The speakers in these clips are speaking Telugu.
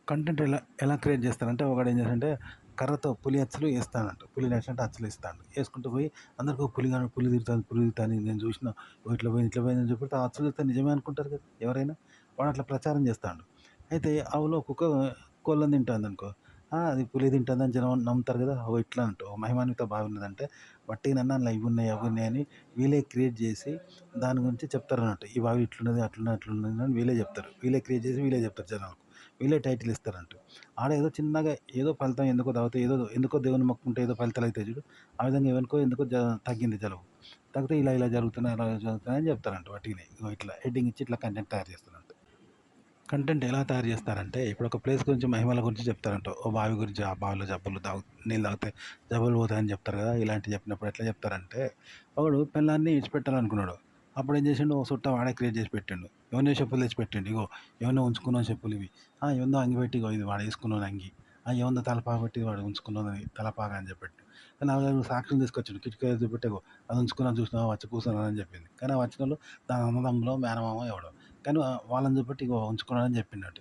కంటెంట్ ఎలా ఎలా క్రియేట్ చేస్తారంటే ఒకడు ఏం చేస్తాడంటే కర్రతో పులి అచ్చులు వేస్తాడంట. పులి నడిచినట్టు అచ్చులు వేస్తాడు. వేసుకుంటూ పోయి అందరికి పులి తిరుగుతాంది, పులి తిరుగుతాంది నేను చూసిన. ఓ ఇట్లా పోయింది, ఇట్లా పోయిందని చెప్పితే ఆ అచ్చులు చూస్తే నిజమే అనుకుంటారు కదా ఎవరైనా. వాడు అట్లా ప్రచారం చేస్తాడు. అయితే ఆవులో కుక్క కోళ్ళని తింటాందనుకో, అది పులి తింటుందని జనం నమ్ముతారు కదా! ఓ ఇట్లా అంటూ ఓ మహిమాన్విత బాగున్నదంటే వట్టిగనన్నా అందులో ఇవున్నాయి, అవున్నాయి అని వీళ్ళే క్రియేట్ చేసి దాని గురించి చెప్తారన్నట్టు. ఈ బావి ఇట్లున్నది, అట్లున్నది, అట్లున్నది అని వీళ్ళే చెప్తారు. వీళ్ళే క్రియేట్ చేసి వీళ్ళే చెప్తారు జనాలకు. వీళ్ళే టైటిల్ ఇస్తారంట. ఆడ ఏదో చిన్నగా ఏదో ఫలితం ఎందుకో తాగితే ఏదో ఎందుకో దేవుని మొక్కుకుంటే ఏదో ఫలితాలు అయితాయి చూడు. ఆ విధంగా ఎవనికో ఎందుకో తగ్గింది జలుబు. తగ్గితే ఇలా ఇలా జరుగుతున్నాయి, అలా జరుగుతున్నాయి అని చెప్తారంట వట్టిగనే. ఇగో ఇట్లా హెడ్డింగ్ ఇచ్చి ఇట్లా కంటెంట్ తయారు చేస్తారంట. కంటెంట్ ఎలా తయారు చేస్తారంటే ఇప్పుడు ఒక ప్లేస్ గురించి మహిమల గురించి చెప్తారంట. ఓ బావి గురించి ఆ బావిలో నీళ్ళు తాగితే జబ్బులు పోతాయని చెప్తారు కదా! ఇలాంటివి చెప్పినప్పుడు ఎట్లా చెప్తారంటే ఒకడు పెళ్ళాన్ని ఇడిచిపెట్టాలనుకున్నాడు. అప్పుడు ఏం చేసిండు ఓ చుట్ట వాడే క్రియేట్ చేసి పెట్టిండు. ఎవనియో చెప్పులు తెచ్చి పెట్టిండు. ఇగో ఎవరినో ఉంచుకున్న చెప్పులు ఇవి. ఎవందో అంగి పెట్టి ఇగో ఇది వాడు వేసుకున్నాను అంగి. ఎవందో తలపాగా పెట్టి వాడు ఉంచుకున్నది తలపాగా అని చెప్పాడు. కానీ 4 సాక్షులు తీసుకొచ్చిండు. కిటికీ చూపెట్టి ఇగో అది ఉంచుకున్నాను చూసినావా వచ్చి కూర్చున్నానని చెప్పింది. కానీ ఆ వచ్చినోళ్ళు దాని అన్నదమ్ములో మేనమామో ఎవడో. కానీ వాళ్ళని చూపెట్టి ఇగో ఉంచుకున్నాడని చెప్పిండట.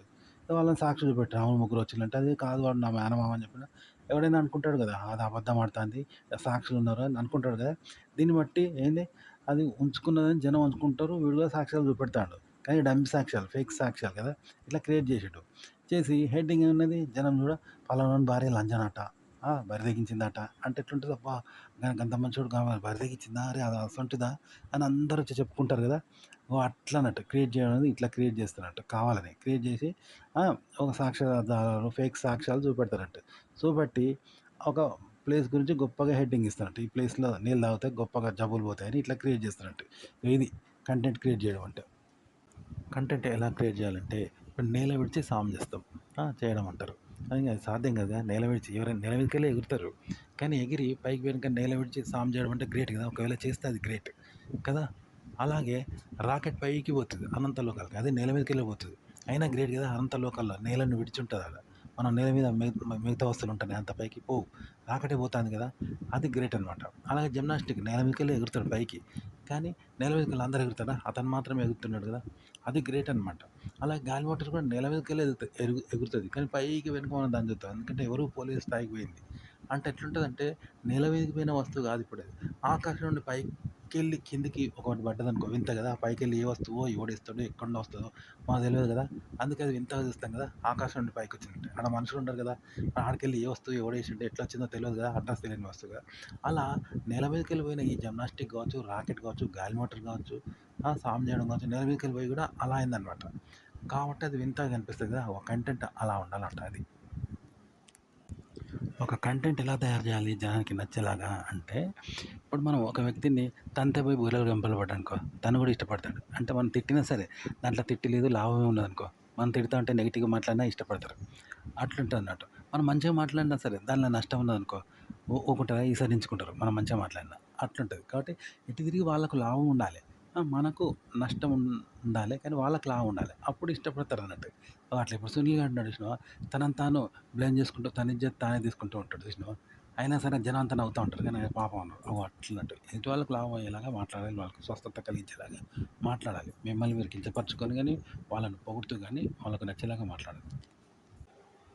వాళ్ళని సాక్షులు పెట్టారు. అవును ముగ్గురు వచ్చిండంటే అది కాదు వాడు నా మేనమామ అని చెప్పిన ఎవడైనా అనుకుంటాడు కదా! అది అబద్ధం ఆడుతాంది. సాక్షులు ఉన్నారు అని అనుకుంటాడు కదా! దీన్ని బట్టి ఏంది అది ఉంచుకున్నదని జనం అనుకుంటారు. వీడు కూడా సాక్ష్యాలు చూపెడతాండు. కానీ డమ్మీ సాక్ష్యాలు, ఫేక్ సాక్ష్యాలు కదా! ఇట్లా క్రియేట్ చేసిండు. చేసి హెడ్డింగ్ ఏమున్నది జనం చూడ పలానోని భార్య లంజనట. బరి తెగించిందట. అంటే ఎట్లుంటది అబ్బా! గంత మంచోడు బరి తెగించిందా? అరే అది అసొంటిదా? అని అందరూ వచ్చి చెప్పుకుంటారు కదా! అట్లా అన్నట్టు క్రియేట్ చేయడం అనేది ఇట్లా క్రియేట్ చేస్తారంట కావాలని. క్రియేట్ చేసి ఒక సాక్ష్యాధారాలు, ఫేక్ సాక్ష్యాలు చూపెడతారంట. చూపెట్టి ఒక ప్లేస్ గురించి గొప్పగా హెడ్డింగ్ ఇస్తారంట. ఈ ప్లేస్‌లో నీళ్ళు తాగితే గొప్పగా జబ్బులు పోతాయని ఇట్లా క్రియేట్ చేస్తారంట. ఇది కంటెంట్ క్రియేట్ చేయడం అంటే. కంటెంట్ ఎలా క్రియేట్ చేయాలంటే ఇప్పుడు నేల విడిచి సాము చేస్తాం. చేయడం అంటారు. అది సాధ్యం కదా! నేల విడిచి ఎవరైనా నేల మీదకెళ్ళి ఎగురుతారు. కానీ ఎగిరి పైకి పోయినాక నేల విడిచి సాము చేయడం అంటే గ్రేట్ కదా! ఒకవేళ చేస్తే అది గ్రేట్ కదా! అలాగే రాకెట్ పైకి పోతది అనంత లోకాలకి. అదే నేల మీదకెళ్ళి పోతది. అయినా గ్రేట్ కదా! అనంత లోకాల్లో నేలను విడిచి ఉంటది ఆడ. మనం నేల మీద మిగతా వస్తువులు ఉంటున్నాయి అంత పైకి పోవు. రాకెటే పోతాంది కదా! అది గ్రేట్ అనమాట. అలాగే జిమ్నాస్టిక్ నేల మీదకెళ్ళి ఎగురుతాడు పైకి. కానీ నేల మీదకెళ్ళి అందరూ ఎగురుతారా? అతను మాత్రమే ఎగురుతున్నాడు కదా! అది గ్రేట్ అనమాట. అలాగే గాలిమోటార్ కూడా నేల మీదకెళ్ళి ఎగురుతది. కానీ పైకి వెనుక మనం దాన్ని చూస్తాం. ఎందుకంటే ఎవరు పోలేని స్థాయికి పోయింది. అంటే ఎట్లుంటదంటే నేల మీదకి పోయిన వస్తువు కాదు ఇప్పుడది. ఆకాశం నుండి పైకెళ్ళి కిందికి ఒకటి పడ్డదనుకో వింత కదా! పైకెళ్ళి ఏ వస్తువో ఎవడేస్తాడో ఎక్కడి నుండి వస్తదో మనకు తెలవదు కదా! అందుకే అది వింతగా చూస్తాం కదా! ఆకాశం నుండి పైకొచ్చిందంటే. ఆడ మనుషులు ఉండరు కదా! ఆడికెళ్ళి ఏ వస్తువు ఎవడేసిండో ఎట్లా వచ్చిందో తెలవదు కదా! అడ్రస్ తెలియని వస్తువు కదా! అలా నేల మీదకెళ్ళి పోయిన ఈ జిమ్నాస్టిక్ కావచ్చు, రాకెట్ కావచ్చు, గాలి మోటార్ కావచ్చు, సాము చేయడం కావచ్చు, నేల మీదకెళ్ళి పోయి కూడా అలా అయిందనమాట. కాబట్టి అది వింతగా కనిపిస్తది కదా! ఒక కంటెంట్ అలా ఉండాలంట అది. ఒక కంటెంట్ ఎలా తయారు చేయాలి జనానికి నచ్చేలాగా అంటే, ఇప్పుడు మనం ఒక వ్యక్తిని తంతే పోయి బూరెలు గంపలు పడ్డాడనుకో, తను కూడా ఇష్టపడతాడు. అంటే మనం తిట్టినా సరే, దాంట్లో తిట్టి లేదు, లాభమే ఉన్నదనుకో, మనం తిడతా ఉంటే నెగెటివ్‌గా మాట్లాడినా ఇష్టపడతారు. అట్లుంటదన్నట్టు. మనం మంచిగా మాట్లాడినా సరే, దానిలో నష్టం ఉన్నదనుకో, ఊకుంటారా? ఈసడించుకుంటారు మనం మంచిగా మాట్లాడినా. అట్లుంటది. కాబట్టి ఇటు తిరిగి వాళ్ళకు లాభం ఉండాలి. మనకు నష్టం ఉండాలి. కానీ వాళ్ళకి లాభం ఉండాలి. అప్పుడు ఇష్టపడతారన్నట్టు. అట్లా ఇప్పుడు సునీల్ గాడు ఉన్నాడు చూసినావా? తనని తాను బ్లేమ్ చేసుకుంటూ, తన ఇజ్జత్ తానే తీసుకుంటూ ఉంటాడు చూసినావా? అయినా సరే జనం అంతా నవ్వుతా ఉంటారు. కానీ ఆయన పాపం అన్నాడు. అట్లన్నట్టు. ఎదుటి వాళ్ళకి లాభం అయ్యేలాగా మాట్లాడాలి. వాళ్ళకి స్వస్థత కలిగించేలాగా మాట్లాడాలి. మిమ్మల్ని మీరు కించపరచుకొని గాని, వాళ్ళని పొగుడుతూ గాని, వాళ్ళకి నచ్చేలాగా మాట్లాడాలి.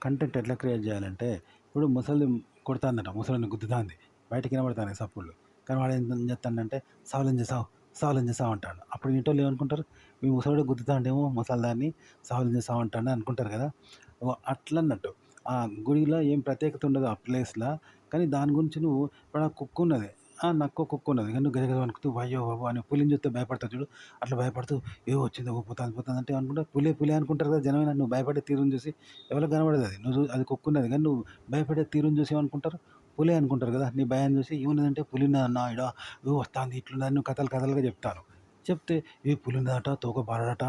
కంటెంట్ ఎట్లా క్రియేట్ చేయాలంటే, ఇప్పుడు ముసలిది కొడతాందట, ముసలోడిని గుద్దుతాంది. బయటకి వినబడతాన్నాయి సప్పుళ్ళు. కానీ వాడు ఏం చేత్తాండంటే, "సవలించి సావు, సవలించి సావు" అంటాండు. అప్పుడు వినేటోళ్ళు ఏమనుకుంటారు, ఈ ముసలోడు గుద్దుతాండేమో ముసలిదాన్ని, సవలించి సావు అంటాండు అనుకుంటారు కదా! అట్లన్నట్టు. ఆ గుడిలో ఏం ప్రత్యేకత ఉండదు ఆ ప్లేస్‌ల. కానీ దాని గురించి నువ్వు ఇప్పుడు ఆ కుక్కున్నది. నక్కో, కుక్కున్నది. కానీ నువ్వు గజగజ వణుకుతూ అయ్యో బాబోయ్! అని పులిని చూస్తే భయపడతావు చూడు. అట్లా భయపడుతూ ఏవో వచ్చింది, పోతాంది, పోతాంది అంటే ఏమనుకుంటారు, పులే అనుకుంటారు కదా జనమైనా నువ్వు భయపడే తీరుని చూసి. ఎవరికి కనపడదది. అది కుక్కున్నది. కానీ నువ్వు భయపడే తీరుని చూసి ఏమనుకుంటారు? పులే అనుకుంటారు కదా! నీ భయాన్ని చూసి ఏమున్నదంటే పులున్నదన్నా ఈడ, వస్తాంది ఇట్లున్నదని నువ్వు కథలు కథలుగా చెప్తాను. చెప్తే పులున్నదట, తోక పారడట,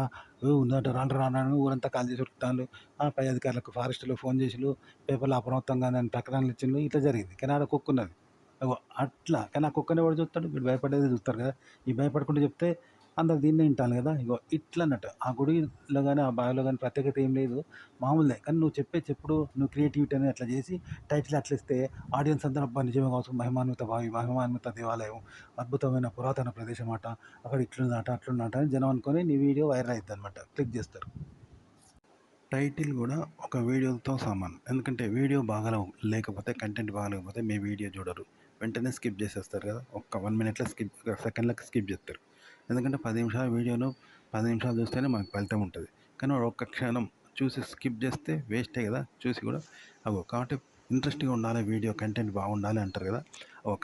ఉన్నదట రాండ్రా రాండ్రా అని ఊరంతా కాల్ చేసి ఉరుకుతాండ్రు. పై అధికారులకు ఫారెస్ట్‌లో ఫోన్ చేసిళ్ళు. పేపర్‌లో అప్రమత్తంగా దాన్ని ప్రకటనలు ఇచ్చిండ్రు. ఇట్లా జరిగింది. కానీ ఆడ కుక్కున్నది. అట్లా. కానీ ఆ కుక్కని ఎవడు చూత్తడు? వీడు భయపడేదే చూత్తరు కదా! ఈ భయపడకుండా చెప్తే అందరు దీన్నే ఇంటాలు కదా! ఇట్లన్నట్టు. ఆ గుడిలో గాని, ఆ బావిలో గాని ప్రత్యేకత ఏం లేదు. మామూలుదే. కానీ నువ్వు చెప్పే చెప్పుడు, నువ్వు క్రియేటివిటీ అనేది అట్లా చేసి టైటిల్ అట్లా ఇస్తే ఆడియన్స్ అందరూ అబ్బా! నిజమే కావచ్చు, మహిమాన్విత బావి, మహిమాన్విత దేవాలయం, అద్భుతమైన పురాతన ప్రదేశం అట, అక్కడ ఇట్లుందట, అట్లుందట అని జనం అనుకోని నీ వీడియో వైరల్ అయిద్దనమాట. క్లిక్ చేస్తారు. టైటిల్ కూడా ఒక వీడియోతో సమానం. ఎందుకంటే వీడియో లేకపోతే కంటెంట్ బాగాలేకపోతే మీ వీడియో చూడరు. వెంటనే స్కిప్ చేసేస్తారు కదా! ఒక్క 1 మినిట్‌లో సెకండ్‌లకి స్కిప్ చేస్తారు. ఎందుకంటే 10 నిమిషాల వీడియోను 10 నిమిషాలు చూస్తేనే మనకు ఫలితం ఉంటది. కానీ వాడు ఒక్క క్షణం చూసి స్కిప్ చేస్తే వేస్టే కదా! చూసి కూడా కాబట్టి ఇంట్రెస్ట్‌గా ఉండాలి, వీడియో కంటెంట్ బాగుండాలి అంటారు కదా!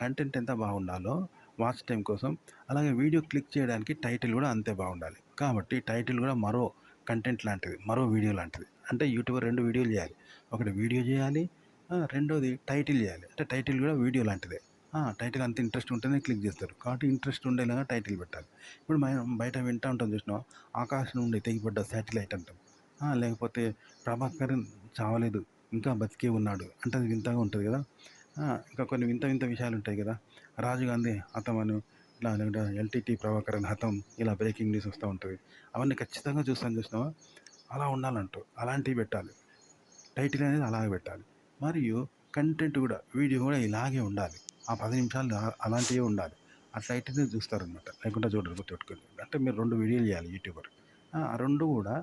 కంటెంట్ ఎంత బాగుండాలో వాచ్ టైం కోసం, అలాగే వీడియో క్లిక్ చేయడానికి టైటిల్ కూడా అంతే బాగుండాలి. కాబట్టి టైటిల్ కూడా మరో కంటెంట్ లాంటిది, మరో వీడియో లాంటిది. అంటే యూట్యూబర్ 2 వీడియోలు చేయాలి. ఒకటి వీడియో చేయాలి, రెండోది టైటిల్ చేయాలి. అంటే టైటిల్ కూడా వీడియో లాంటిదే. టైటిల్ అంత ఇంట్రెస్ట్ ఉంటేనే క్లిక్ చేస్తారు. కాబట్టి ఇంట్రెస్ట్ ఉండేలాగా టైటిల్ పెట్టాలి. ఇప్పుడు మనం బయట వింటా ఉంటాం చూసినావా, ఆకాశం నుండి తెగిపడ్డ శాటిలైట్ అంటాం. లేకపోతే ప్రభాకరన్ చావలేదు, ఇంకా బతికే ఉన్నాడు అంటే అది వింతగా ఉంటుంది కదా! ఇంకా కొన్ని వింత వింత విషయాలు ఉంటాయి కదా! రాజీవ్ గాంధీ హతమను, ఇలా లేకుంటే ఎల్టీటీ ప్రభాకరన్ హతం, ఇలా బ్రేకింగ్ న్యూస్ వస్తూ ఉంటుంది. అవన్నీ ఖచ్చితంగా చూస్తాను చూసినావా, అలా ఉండాలంటూ అలాంటివి పెట్టాలి. టైటిల్ అనేది అలాగే పెట్టాలి. మరియు కంటెంట్ కూడా, వీడియో కూడా ఇలాగే ఉండాలి. ఆ 10 నిమిషాలు అలాంటివే ఉండాలి. అట్లయితేనే చూస్తారనమాట. లేకుంటే చూడరు, గుర్తుపెట్టుకోండి. అంటే మీరు 2 వీడియోలు చేయాలి యూట్యూబర్. ఆ 2 కూడా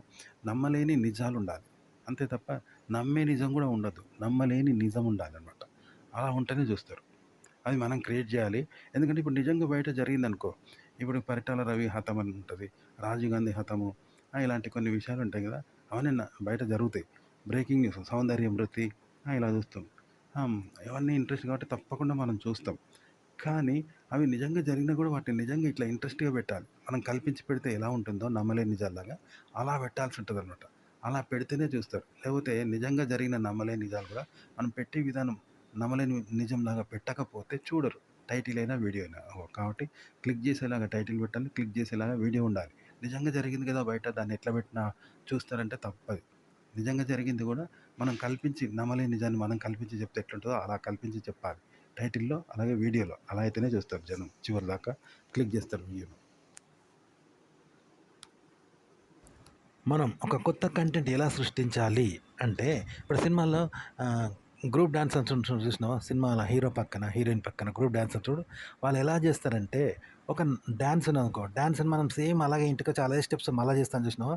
నమ్మలేని నిజాలు ఉండాలి. అంతే తప్ప నమ్మే నిజం కూడా ఉండదు. నమ్మలేని నిజం ఉండాలన్నమాట. అలా ఉంటేనే చూస్తారు. అది మనం క్రియేట్ చేయాలి. ఎందుకంటే ఇప్పుడు నిజంగా బయట జరిగిందనుకో, ఇప్పుడు పరిటాల రవి హతం అని ఉంటుంది, రాజీవ్ గాంధీ హతము, ఇలాంటి కొన్ని విషయాలు ఉంటాయి కదా! అవన్నీ బయట జరుగుతాయి. బ్రేకింగ్ న్యూస్, సౌందర్య మృతి, ఇలా చూస్తాం. ఇవన్నీ ఇంట్రెస్ట్ కాబట్టి తప్పకుండా మనం చూస్తాం. కానీ అవి నిజంగా జరిగినా కూడా వాటిని నిజంగా ఇట్లా ఇంట్రెస్ట్‌గా పెట్టాలి. మనం కల్పించి పెడితే ఎలా ఉంటుందో నమ్మలేని నిజాల్లాగా, అలా పెట్టాల్సి ఉంటదనమాట. అలా పెడితేనే చూస్తారు. లేకపోతే నిజంగా జరిగిన నమ్మలేని నిజాలు కూడా మనం పెట్టే విధానం నమ్మలేని నిజంలాగా పెట్టకపోతే చూడరు. టైటిల్ అయినా, వీడియో అయినా. కాబట్టి క్లిక్ చేసేలాగా టైటిల్ పెట్టాలి. క్లిక్ చేసేలాగా వీడియో ఉండాలి. నిజంగా జరిగింది కదా బయట, దాన్ని ఎట్లా పెట్టినా చూస్తారంటే తప్పది. నిజంగా జరిగింది కూడా మనం కల్పించి, నమ్మలేని నిజాన్ని మనం కల్పించి చెప్తే ఎట్లుంటుందో అలా కల్పించి చెప్పాలి. టైటిల్‌లో, అలాగే వీడియోలో. అలా అయితేనే చూస్తారు జనం. చివరిదాకా క్లిక్ చేస్తారు వీడియోను. మనం ఒక కొత్త కంటెంట్ ఎలా సృష్టించాలి అంటే, ఇప్పుడు సినిమాల్లో గ్రూప్ డాన్సర్స్ ఉంటారు చూసినావా? సినిమాలో హీరో పక్కన, హీరోయిన్ పక్కన గ్రూప్ డాన్సర్ చూడు. వాళ్ళు ఎలా చేస్తారంటే, ఒక డాన్స్ ఉందనుకో, డాన్స్‌ని మనం సేమ్ అలాగే ఇంటికొచ్చి అదే స్టెప్స్ మళ్ళా చేస్తాం చూసినావా?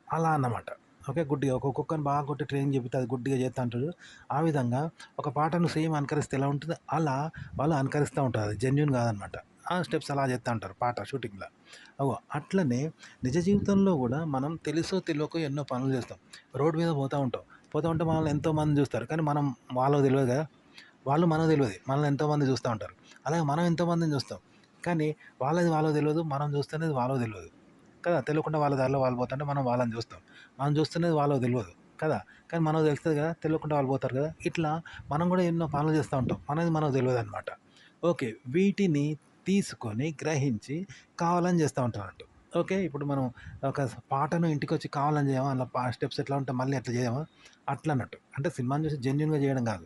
అలా అన్నమాట. ఓకే. గుడ్డిగా ఒక్కొక్కరిని బాగా కొట్టి ట్రైనింగ్ చెపితే అది గుడ్డిగా చేస్తా అంటారు. ఆ విధంగా ఒక పాటను సేమ్ అనుకరిస్తే ఎలా ఉంటుందో, అలా వాళ్ళు అనుకరిస్తూ ఉంటారు. అది జెన్యూన్ కాదనమాట. ఆ స్టెప్స్ అలా చేస్తా ఉంటారు పాట షూటింగ్‌లో. అట్లనే నిజ జీవితంలో కూడా మనం తెలుసో తెలియకో ఎన్నో పనులు చేస్తాం. రోడ్డు మీద పోతూ ఉంటాం. పోతూ ఉంటే మనల్ని ఎంతోమంది చూస్తారు. కానీ మనం వాళ్ళకి తెలవదు కదా! వాళ్ళు మనకు తెలవదు. మనల్ని ఎంతోమంది చూస్తూ ఉంటారు. అలాగే మనం ఎంతోమందిని చూస్తాం. కానీ వాళ్ళకి తెలవదు. మనం చూస్తున్నది వాళ్ళకి తెలవదు. కదా! తెలియకుండా వాళ్ళ దారిలో వాళ్ళు పోతుంటే మనం వాళ్ళని చూస్తాం. మనం చూస్తున్నది వాళ్ళకి తెలవదు కదా! కానీ మనకు తెలుస్తది కదా! తెలియకుండా వాళ్ళు పోతారు కదా! ఇట్లా మనం కూడా ఎన్నో పనులు చేస్తూ ఉంటాం. మనది మనకు తెలవదనమాట. ఓకే. వీటిని తీసుకొని, గ్రహించి కావాలని చేస్తా ఉంటారన్నట్టు. ఓకే. ఇప్పుడు మనం ఒక పాటను ఇంటికొచ్చి కావాలని చేయమా? అలా స్టెప్స్ ఎట్లా ఉంటే మళ్ళీ అట్లా చేయమా? అట్లా అన్నట్టు. అంటే సినిమాని చూసి జెన్యూన్‌గా చేయడం కాదు.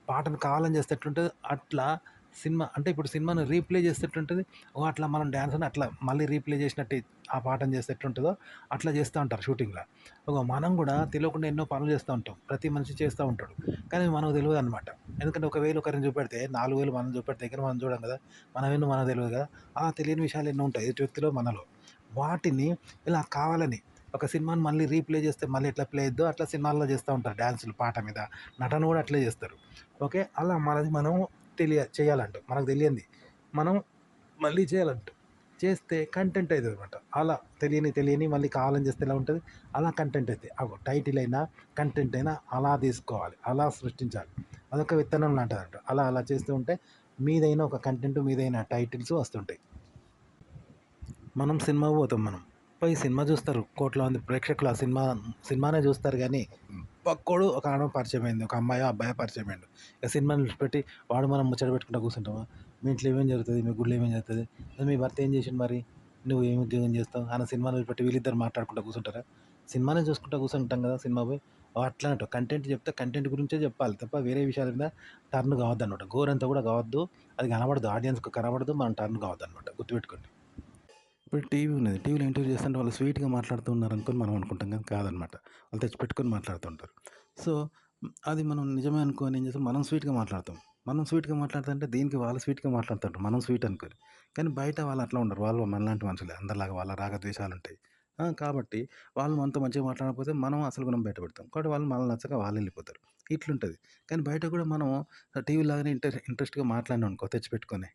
పాటను కావాలని చేస్తే ఎట్లుంటదో అట్లా సినిమా, అంటే ఇప్పుడు సినిమాను రీప్లే చేస్తే ఎట్లుంటది? అట్లా మనం డాన్స్‌ని అట్లా మళ్ళీ రీప్లే చేసినట్టే ఆ పాటను చేస్తే ఎట్లుంటదో అట్లా చేస్తా ఉంటారు షూటింగ్‌ల. మనం కూడా తెలియకుండా ఎన్నో పనులు చేస్తా ఉంటాం. ప్రతి మనిషి చేస్తా ఉంటాడు. కానీ మనకు తెలవదనమాట. ఎందుకంటే ఒక వేలు ఒకరిని చూపెడితే 4,000 మనం చూపెడితే దగ్గర మనం చూడం కదా! మనమేందో మనకు తెలవదు కదా! ఆ తెలియని విషయాలు ఎన్నో ఉంటాయి ఎదుటి వ్యక్తిలో, మనలో. వాటిని ఇలా కావాలని ఒక సినిమాని మళ్ళీ రీప్లే చేస్తే మళ్ళీ ఎట్లా ప్లే అయిద్దో అట్లా సినిమాల్లో చేస్తూ ఉంటారు డాన్సులు పాట మీద. నటన కూడా అట్లే చేస్తారు. ఓకే. అలా మనది మనం చేయాలంట. మనకు తెలియంది మనం మళ్ళీ చేయాలంట. చేస్తే కంటెంట్ అయితదనమాట. అలా తెలియని మళ్ళీ కావాలని చేస్తే ఎలా ఉంటది? అలా కంటెంట్ అయితాయి. టైటిల్ అయినా, కంటెంట్ అయినా అలా తీసుకోవాలి. అలా సృష్టించాలి. అదొక విత్తనం లాంటిదంట. అలా అలా చేస్తూ ఉంటే మీదైన ఒక కంటెంట్, మీదైన టైటిల్స్ వస్తుంటాయి. మనం సినిమాకి పోతాం మనం. పోయి సినిమా చూస్తారు. కోట్ల మంది ప్రేక్షకులు ఆ సినిమానే చూస్తారు గానీ, పక్కోడు ఒక ఆమె పరిచయమైంది. ఒక అమ్మాయో, అబ్బాయో పరిచయమైండు. సినిమాని విడిచిపెట్టి వాడు మనం ముచ్చట పెట్టుకుంటా కూర్చుంటామా? మీ ఇంట్లో ఏమేం జరుగుతది? మీ గుడిలో ఏమేం జరుగుతది? మీ భర్త ఏం చేసిండు మరి? నువ్వు ఏం ఉద్యోగం చేస్తావు? అని సినిమాని వదిలిపెట్టి వీళ్ళిద్దరు మాట్లాడుకుంటా కూర్చుంటారా? సినిమానే చూసుకుంటా కూర్చుంటాం కదా సినిమా పోయి. అట్లా అన్నట్టు. కంటెంట్ చెప్తే కంటెంట్ గురించే చెప్పాలి తప్ప వేరే విషయాల మీద టర్న్ కావద్దనమాట. గోరంతా కూడా కావద్దు. అది కనబడదు. ఆడియన్స్‌కి కనబడదు. మనం టర్న్ కావద్దనమాట. గుర్తుపెట్టుకోండి. ఇప్పుడు టీవీ ఉన్నది. టీవీలో ఇంటర్వ్యూ చేస్తుంటే వాళ్ళు స్వీట్‌గా మాట్లాడుతూ ఉన్నారనుకోని మనం అనుకుంటాం కానీ కాదనమాట. వాళ్ళు తెచ్చిపెట్టుకొని మాట్లాడుతుంటారు. సో, అది మనం నిజమే అనుకోని ఏం చేస్తాం, మనం స్వీట్‌గా మాట్లాడతాం. మనం స్వీట్‌గా మాట్లాడుతుంటే దీనికి వాళ్ళు స్వీట్‌గా మాట్లాడుతుంటారు. మనం స్వీట్ అనుకోని. కానీ బయట వాళ్ళు అట్లా ఉండరు. వాళ్ళు మనలాంటి మనుషులే. అందరిలాగా వాళ్ళ రాగద్వేషాలుంటాయి. కాబట్టి వాళ్ళు మనతో మంచిగా మాట్లాడకపోతే మనం అసలు గుణం బయట పెడతాం. కాబట్టి వాళ్ళు మనల్ని నచ్చక వాళ్ళెళ్ళిపోతారు. ఇట్లుంటది. కానీ బయట కూడా మనం టీవీ లాగానే ఇంట్రెస్ట్‌గా మాట్లాడినామనుకో తెచ్చిపెట్టుకొని.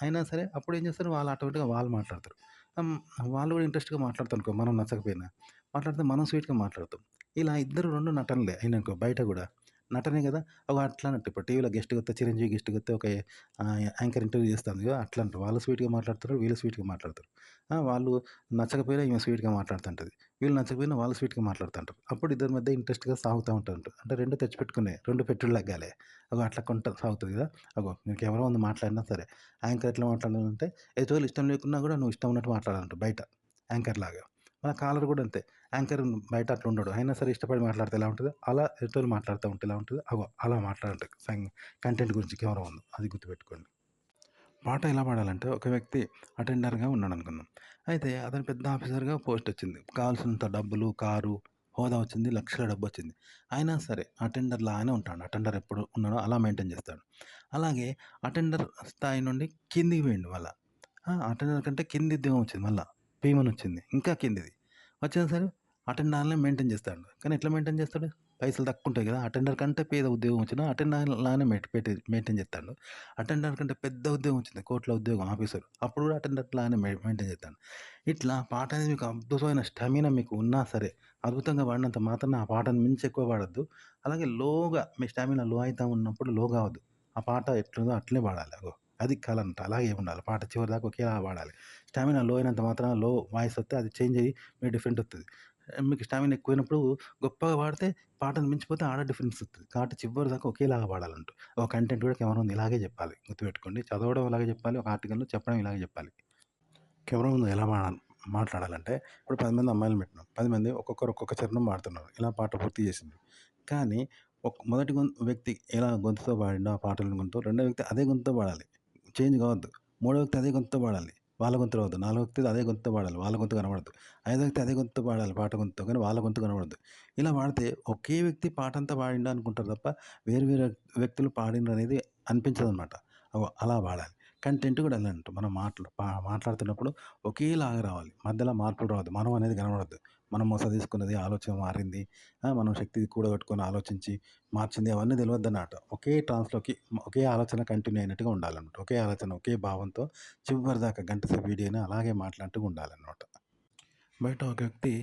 అయినా సరే అప్పుడేం చేస్తారు వాళ్ళు ఆటోమేటిక్‌గా వాళ్ళు మాట్లాడతారు. హ్మ్. వాళ్ళు కూడా ఇంట్రెస్ట్‌గా మాట్లాడతారనుకో మనం నచ్చకపోయినా. మాట్లాడితే మనం స్వీట్‌గా మాట్లాడతాం. ఇలా ఇద్దరు 2 నటనలే అయిననుకో బయట గూడా. నటనే గదా! అగో అట్లనట్టు ఇప్పుడు టీవీలో గెస్ట్‌గొత్తే 'చిరంజీవి' గెస్ట్‌గొత్తే ఒక యాంకర్ ఇంటర్వ్యూ చేస్తాంది గదా! అట్లంటారు. వాళ్ళు స్వీట్‌గా మాట్లాడతారు. వీళ్ళు స్వీట్‌గా మాట్లాడతారు. వాళ్ళు నచ్చకపోయినా ఈమె స్వీట్‌గా మాట్లాడుతుంటది. వీళ్ళు నచ్చకపోయినా వాళ్ళు స్వీట్‌గా మాట్లాడుతుంటారు. అప్పుడు ఇద్దరి మధ్య ఇంట్రెస్ట్‌గా సాగుతా ఉంటదంట. అంటే 2 తెచ్చిపెట్టుకున్నయి. 2 పెట్టుడు లగ్గాలే. అగో అట్లా సాగుతది గదా! అగో నీకు ఎవరో ముందు మాట్లాడినా సరే, యాంకర్ ఎట్లా మాట్లాడాలంటే ఎదుటోళ్ళు ఇష్టం లేకున్నా గూడా నువ్వు ఇష్టం ఉన్నట్టు మాట్లాడాలంట బయట యాంకర్‌లాగా. మన కాలర్ గూడా అంతే. యాంకర్ బయట అట్లుండడు. అయినా సరే ఇష్టపడి మాట్లాడితే ఎలా ఉంటదో, అలా ఎదుటోళ్ళు మాట్లాడుతా ఉంటే ఎలా ఉంటదో, అగో అలా మాట్లాడండి. కంటెంట్ గురించి కెమెరా ముందు. అది గుర్తుపెట్టుకోండి. పాట ఎలా పాడాలంటే ఒక వ్యక్తి అటెండర్‌గా ఉన్నాడనుకుందాం. అయితే అతను పెద్ద ఆఫీసర్‌గా పోస్టొచ్చింది. కావాల్సినంత డబ్బులు, కారు, హోదా వచ్చింది. లక్షల డబ్బొచ్చింది. అయినా సరే అటెండర్ లాగానే ఉంటాడు. అటెండర్ ఎప్పుడు ఉన్నాడో అలా మెయింటైన్ చేస్తాడు. అలాగే అటెండర్ స్థాయి నుండి కిందికి పోయిండు మళ్ళా. అటెండర్ కంటే కింది ఉద్యోగం వచ్చింది మళ్ళా. పీమనొచ్చింది. ఇంకా కిందిది. వచ్చినా సరే అటెండర్‌నే మెయింటైన్ చేస్తాడు. కానీ ఎట్లా మెయింటైన్ చేస్తాడు? పైసలు తక్కువుంటాయి కదా! అటెండర్ కంటే పేద ఉద్యోగం వచ్చినా అటెండర్ లాగానే మెయింటైన్ చేస్తాడు. అటెండర్ కంటే పెద్ద ఉద్యోగం వచ్చింది. కోట్ల ఉద్యోగం ఆఫీసర్. అప్పుడు కూడా అటెండర్ లాగానే మెయింటైన్ చేస్తాడు. ఇట్లా పాట అనేది మీకు అద్భుతమైన స్టామినా మీకు ఉన్నా సరే, అద్భుతంగా పాడినంత మాత్రాన ఆ పాటను మించి ఎక్కువ పాడొద్దు. అలాగే లోగా మీ స్టామినా లో అయితా ఉన్నప్పుడు లో కావద్దు. ఆ పాట ఎట్లుందో అట్లనే పాడాలి. అగో అది కలంట. అలాగే ఉండాలి. పాట చివరిదాకా ఒకేలా పాడాలి. స్టామినా లో అయినంత మాత్రాన లో వాయిస్ వస్తే అది చేంజ్ అయ్యి మీకు డిఫరెంట్ వత్తది. మీకు స్టామినా ఎక్కువైనప్పుడు గొప్పగా పాడితే పాటను మించిపోతే ఆడ డిఫరెన్స్ వత్తది. కాబట్టి చివరిదాకా ఒకేలాగా పాడాలంటూ. ఒక కంటెంట్ కూడా కెమెరా ముందు ఇలాగే చెప్పాలి. గుర్తుపెట్టుకోండి. చదవడం ఇలాగే చెప్పాలి. ఒక ఆర్టికల్‌లో చెప్పడం ఇలాగే చెప్పాలి. కెమెరా ముందు ఎలా మాట్లాడాలంటే ఇప్పుడు 10 మంది అమ్మాయిలను పెట్టినాం. 10 మంది ఒక్కొక్కరు ఒక్కొక్క చరణం పాడుతున్నారు. ఇలా పాట పూర్తి చేసిండ్రు. కానీ మొదటి వ్యక్తి ఎలా గొంతుతో పాడిండో ఆ పాటలను గొంతు, రెండో వ్యక్తి అదే గొంతుతో పాడాలి. చేంజ్ కావద్దు. మూడో వ్యక్తి అదే గొంతుతో పాడాలి. వాళ్ళ గొంతు రావద్దు. నాలుగో వ్యక్తి అదే గొంతుతో పాడాలి. వాళ్ళ గొంతు కనబడద్దు. ఐదో వ్యక్తి అదే గొంతుతో పాడాలి పాట గొంతుతో. కానీ వాళ్ళ గొంతు కనబడద్దు. ఇలా పాడితే ఒకే వ్యక్తి పాటంతా పాడిండు అనుకుంటారు తప్ప వేరు వేరు వ్యక్తులు పాడిండ్రనేది అనిపించదనమాట. అలా పాడాలి. కంటెంట్ కూడా అలాంటి మనం మాట్లాడుతున్నప్పుడు ఒకేలాగా రావాలి. మధ్యలో మార్పులు రావద్దు. మనం అనేది కనబడొద్దు. మనం మొస తీసుకున్నది, ఆలోచన మారింది. మనం శక్తి కూడగట్టుకొని ఆలోచించి మార్చింది అవన్నీ తెలవద్దన్నమాట. ఒకే ట్రాన్స్‌లోకి ఒకే ఆలోచన కంటిన్యూ అయినట్టుగా ఉండాలన్నమాట. ఒకే ఆలోచన, ఒకే భావంతో చివరిదాకా గంట సేపు వీడియోని అలాగే మాట్లాడుతూ ఉండాలన్నమాట. బయట ఒక వ్యక్తి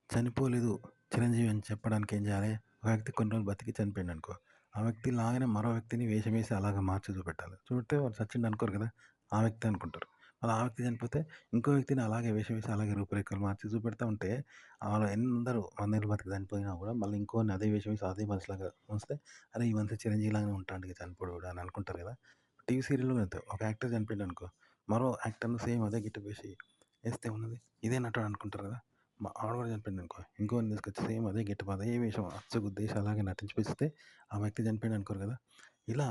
చనిపోలేదు చిరంజీవి అని చెప్పడానికి ఏం చేయాలి? ఒక వ్యక్తి కొన్ని రోజులు బతికి చనిపోయిండనుకో, ఆ వ్యక్తి లాగానే మరో వ్యక్తిని వేషం వేసి అలాగా మార్చి చూపెట్టాలి. చూపెడితే వాడు చచ్చిండు అనుకోరు కదా! ఆ వ్యక్తి అనుకుంటారు. మళ్ళా ఆ వ్యక్తి చనిపోతే ఇంకో వ్యక్తిని అలాగే వేషం వేసి అలాగే రూపురేఖలు మార్చి చూపెడతా ఉంటే ఎందరో వందేళ్ళు బతికి చనిపోయినా కూడా మళ్ళీ ఇంకోడిని అదే వేషం వేసి అదే మనిషిలాగా ఉంచితే అరే! ఈ మనిషి చిరంజీవి లాగానే ఉంటాండు ఇక చనిపోడు కూడా అని అనుకుంటారు కదా! టీవీ సీరియల్‌లో కూడా అంతే. ఒక యాక్టర్ చనిపోయిండనుకో, మరో యాక్టర్‌ని సేమ్ అదే గెటప్ వేసి ఏస్తే ఉన్నది ఇదే నటుడు అనుకుంటారు కదా! ఆడు కూడా చనిపోయిండనుకో, ఇంకోడిని తీసుకొచ్చి సేమ్ అదే గెటప్, అదే వేషం అచ్చు గుద్దేసి అలాగే నటించిపిస్తే ఆ వ్యక్తి చనిపోయిండు అనుకోరు కదా! ఇలా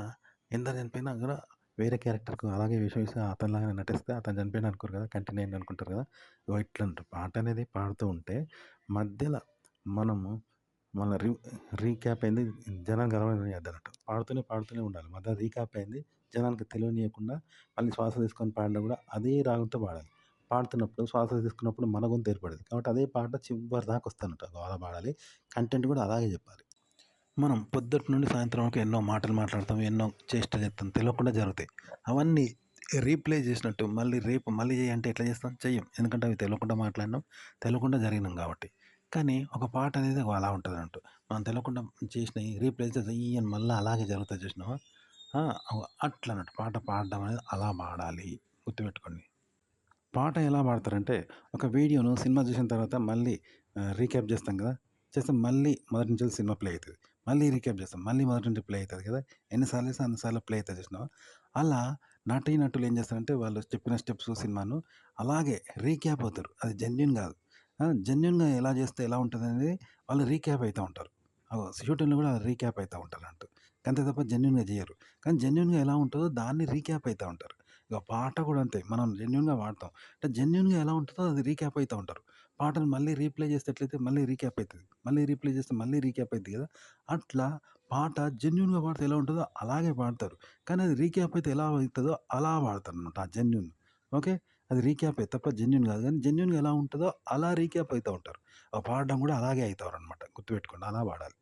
ఎందరు చనిపోయినా కూడా వేరే క్యారెక్టర్‌కు అలాగే వేషం వేసి అతనిలాగానే నటిస్తే అతను చనిపోయిండు అనుకోరు కదా! కంటిన్యూ అయింది అనుకుంటారు కదా! ఇగో ఇట్లంటారు. పాట అనేది పాడుతూ ఉంటే మధ్యల మనము మళ్ళా రీక్యాప్ అయింది జనానికి అలవాటయ్యద్దన్నట్టు. పాడుతూనే, పాడుతూనే ఉండాలి. మధ్యలో రీక్యాప్ అయింది జనానికి తెలియనీయకుండా మళ్ళీ శ్వాస తీసుకొని పాడినా కూడా అదే రాగంతో పాడాలి. పాడుతున్నప్పుడు శ్వాస తీసుకున్నప్పుడు మన గొంతు ఏర్పడేది. కాబట్టి అదే పాట చివరి దాకా వస్తదన్నట్టు. అలా పాడాలి. కంటెంట్ కూడా అలాగే చెప్పాలి. మనం పొద్దుటి నుండి సాయంత్రం వరకు ఎన్నో మాటలు మాట్లాడతాం. ఎన్నో చేష్టలు చేస్తాం. తెలవకుండా జరుగుతాయి. అవన్నీ రీప్లే చేసినట్టు మళ్ళీ రేపు మళ్ళీ చెయ్యి అంటే ఎట్లా చేస్తాం? చెయ్యం. ఎందుకంటే అవి తెలవకుండా మాట్లాడినాం. తెలవకుండా జరిగినాం కాబట్టి. కానీ ఒక పాట అనేది అలా ఉంటదన్నట్టు. మనం తెలవకుండా చేసినయి రీప్లే చేస్తే అని మళ్ళా అలాగే జరుగుతాయి చూసినావా? ఆ! అట్లన్నట్టు. పాట పాడడం అనేది అలా పాడాలి. గుర్తుపెట్టుకోండి. పాట ఎలా పాడతారంటే, ఒక వీడియోను సినిమా చూసిన తర్వాత మళ్ళీ రీక్యాప్ చేస్తాం కదా! చేస్తే మళ్ళీ మొదటి నుంచి సినిమా ప్లే అయితది. మళ్ళీ రీక్యాప్ చేస్తాం. మళ్ళీ మొదటి నుండి ప్లే అయితది కదా! ఎన్ని సార్లు చేస్తే అన్ని సార్లు ప్లే అయితది చూసినావా? అలా నటీనటులు ఏం చేస్తారంటే, వాళ్ళు చెప్పిన స్టెప్స్ సినిమాను అలాగే రీక్యాప్ అవుతారు. అది జెన్యూన్ కాదు. జెన్యూన్‌గా ఎలా చేస్తే ఎలా ఉంటదనేది వాళ్ళు రీక్యాప్ అయితా ఉంటారు. షూటింగ్‌లో కూడా రీక్యాప్ అయితా ఉంటారంట. అంతే తప్ప జెన్యూన్‌గా చేయరు. కానీ జెన్యూన్‌గా ఎలా ఉంటదో దాన్ని రీక్యాప్ అయితా ఉంటారు. ఇగ పాట కూడా అంతే. మనం జెన్యూన్‌గా వాడతాం. అంటే జెన్యూన్‌గా ఎలా ఉంటదో అది రీక్యాప్ అయితా ఉంటారు. పాటను మళ్ళీ రీప్లే చేస్తే ఎట్లయితే మళ్ళీ రీక్యాప్ అయితది. మళ్ళీ రీప్లే చేస్తే మళ్ళీ రీక్యాప్ అయిద్ది కదా! అట్లా పాట జెన్యూన్‌గా పాడితే ఎలా ఉంటదో అలాగే పాడతారు. కానీ అది రీక్యాప్ అయితే ఎలా అయితదో అలా పాడతారనమాట. ఆ జెన్యూన్. ఓకే. అది రీక్యాపే తప్ప జెన్యూన్ గాదు. గానీ జెన్యూన్‌గా ఎలా ఉంటదో అలా రీక్యాప్ అయితా ఉంటారు. పాడడం గూడా అలాగే అయితారనమాట. గుర్తుపెట్టుకోండి. అలా పాడాలి.